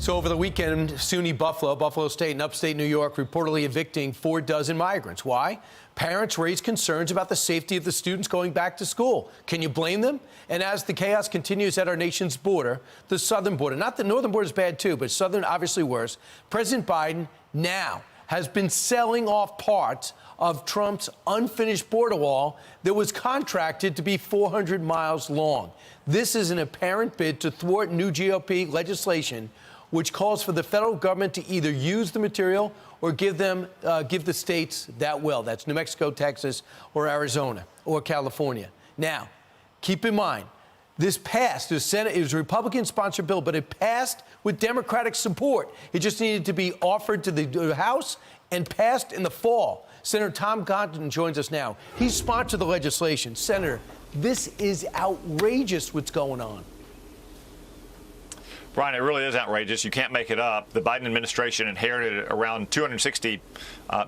So over the weekend, SUNY Buffalo State and upstate New York reportedly evicting 4 dozen migrants. Why? Parents raise concerns about the safety of the students going back to school. Can you blame them? And as the chaos continues at our nation's border, the southern border, not the northern border is bad too, but southern obviously worse, President Biden now has been selling off parts of Trump's unfinished border wall that was contracted to be 400 miles long. This is an apparent bid to thwart new GOP legislation which calls for the federal government to either use the material or give the states that will. That's New Mexico, Texas, or Arizona, or California. Now, keep in mind, this passed. The Senate, it was a Republican-sponsored bill, but it passed with Democratic support. It just needed to be offered to the House and passed in the fall. Senator Tom Cotton joins us now. He sponsored the legislation. Senator, this is outrageous what's going on. Brian, it really is outrageous. You can't make it up. The Biden administration inherited around $260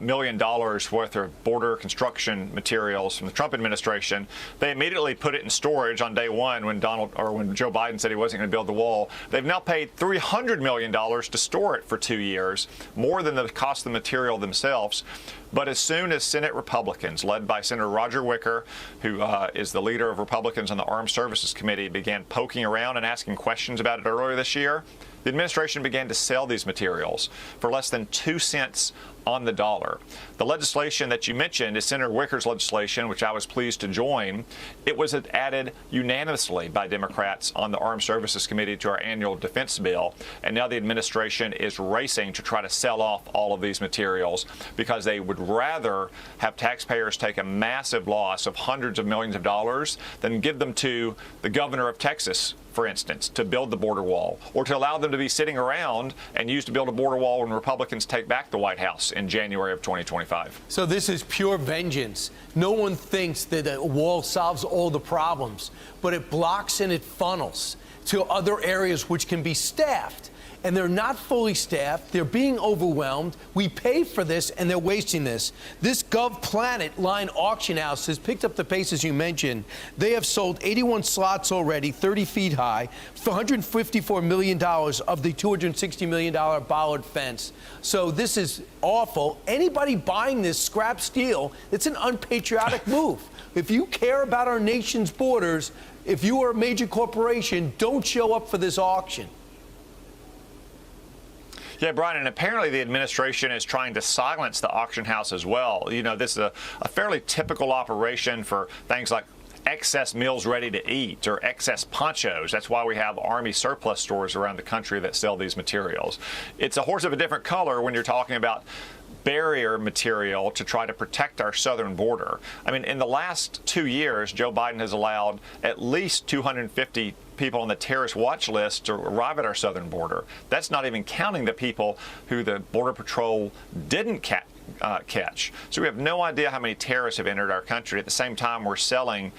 million worth of border construction materials from the Trump administration. They immediately put it in storage on day one when Joe Biden said he wasn't going to build the wall. They've now paid $300 million to store it for 2 years, more than the cost of the material themselves. But as soon as Senate Republicans, led by Senator Roger Wicker, who is the leader of Republicans on the Armed Services Committee, began poking around and asking questions about it earlier this year, the administration began to sell these materials for less than 2 cents on the dollar. The legislation that you mentioned is Senator Wicker's legislation, which I was pleased to join. It was added unanimously by Democrats on the Armed Services Committee to our annual defense bill. And now the administration is racing to try to sell off all of these materials because they would rather have taxpayers take a massive loss of hundreds of millions of dollars than give them to the governor of Texas, for instance, to build the border wall, or to allow them to be sitting around and used to build a border wall when Republicans take back the White House in January of 2025. So this is pure vengeance. No one thinks that a wall solves all the problems, but it blocks and it funnels to other areas which can be staffed. And they're not fully staffed. They're being overwhelmed. We pay for this, and they're wasting this. This GovPlanet line auction house has picked up the pace, as you mentioned. They have sold 81 slots already, 30 feet high, for $154 million of the $260 million bollard fence. So this is awful. Anybody buying this scrap steel, it's an unpatriotic move. If you care about our nation's borders, if you are a major corporation, don't show up for this auction. Yeah, Brian, and apparently the administration is trying to silence the auction house as well. You know, this is a fairly typical operation for things like excess meals ready to eat or excess ponchos. That's why we have Army surplus stores around the country that sell these materials. It's a horse of a different color when you're talking about barrier material to try to protect our southern border. I mean, in the last 2 years, Joe Biden has allowed at least 250 people on the terrorist watch list to arrive at our southern border. That's not even counting the people who the Border Patrol didn't catch. So we have no idea how many terrorists have entered our country. At the same time, we're selling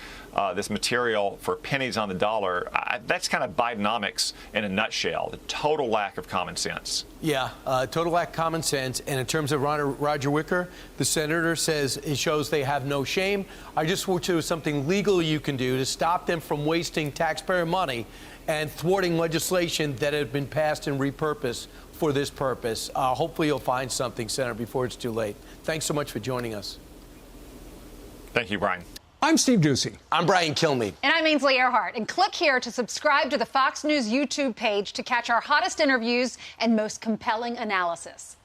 this material for pennies on the dollar. That's kind of Bidenomics in a nutshell, the total lack of common sense. Yeah, total lack of common sense. And in terms of Roger Wicker, the senator says it shows they have no shame. I just want to something legal you can do to stop them from wasting taxpayer money and thwarting legislation that had been passed and repurposed for this purpose. Hopefully you'll find something, Senator, before it's too late. Thanks so much for joining us. Thank you, Brian. I'm Steve Doocy. I'm Brian Kilmeade. And I'm Ainsley Earhart. And click here to subscribe to the Fox News YouTube page to catch our hottest interviews and most compelling analysis.